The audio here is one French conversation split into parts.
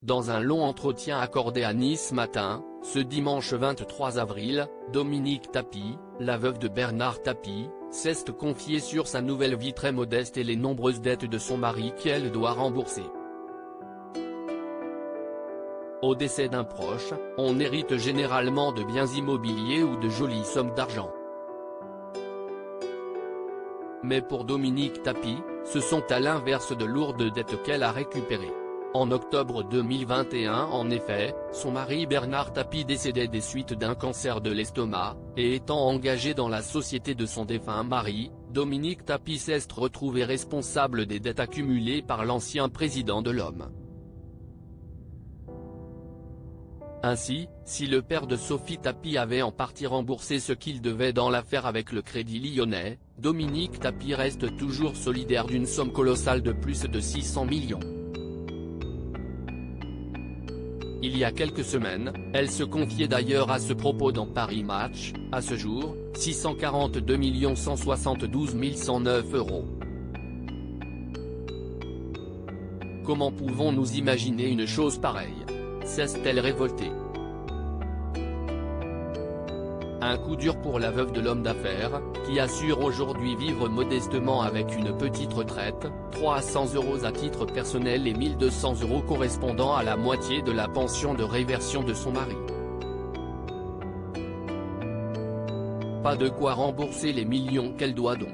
Dans un long entretien accordé à Nice Matin, ce dimanche 23 avril, Dominique Tapie, la veuve de Bernard Tapie, s'est confiée sur sa nouvelle vie très modeste et les nombreuses dettes de son mari qu'elle doit rembourser. Au décès d'un proche, on hérite généralement de biens immobiliers ou de jolies sommes d'argent. Mais pour Dominique Tapie, ce sont à l'inverse de lourdes dettes qu'elle a récupérées. En octobre 2021 en effet, son mari Bernard Tapie décédait des suites d'un cancer de l'estomac, et étant engagé dans la société de son défunt mari, Dominique Tapie s'est retrouvé responsable des dettes accumulées par l'ancien président de l'Homme. Ainsi, si le père de Sophie Tapie avait en partie remboursé ce qu'il devait dans l'affaire avec le Crédit Lyonnais, Dominique Tapie reste toujours solidaire d'une somme colossale de plus de 600 millions. Il y a quelques semaines, elle se confiait d'ailleurs à ce propos dans Paris Match, à ce jour, 642 172 109 €. Comment pouvons-nous imaginer une chose pareille ? S'est-elle révoltée? Un coup dur pour la veuve de l'homme d'affaires, qui assure aujourd'hui vivre modestement avec une petite retraite, 300 € à titre personnel et 1200 € correspondant à la moitié de la pension de réversion de son mari. Pas de quoi rembourser les millions qu'elle doit donc.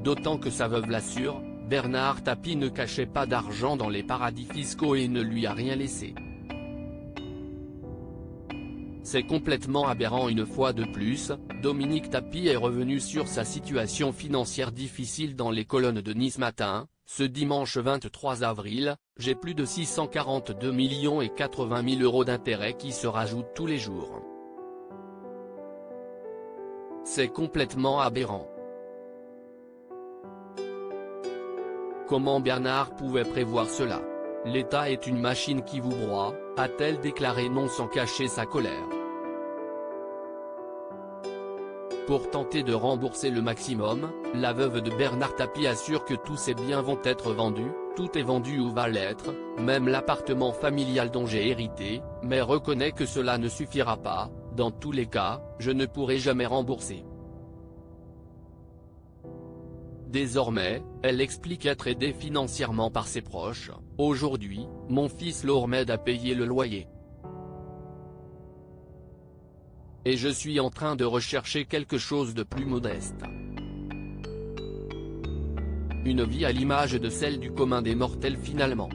D'autant que sa veuve l'assure, Bernard Tapie ne cachait pas d'argent dans les paradis fiscaux et ne lui a rien laissé. C'est complètement aberrant. Une fois de plus, Dominique Tapie est revenu sur sa situation financière difficile dans les colonnes de Nice Matin. Ce dimanche 23 avril, j'ai plus de 642 millions et 80 000 € d'intérêts qui se rajoutent tous les jours. C'est complètement aberrant. Comment Bernard pouvait prévoir cela? L'État est une machine qui vous broie, a-t-elle déclaré non sans cacher sa colère. Pour tenter de rembourser le maximum, la veuve de Bernard Tapie assure que tous ses biens vont être vendus, tout est vendu ou va l'être, même l'appartement familial dont j'ai hérité, mais reconnaît que cela ne suffira pas, dans tous les cas, je ne pourrai jamais rembourser. Désormais, elle explique être aidée financièrement par ses proches. Aujourd'hui, mon fils Laure m'aide à payer le loyer. Et je suis en train de rechercher quelque chose de plus modeste. Une vie à l'image de celle du commun des mortels finalement.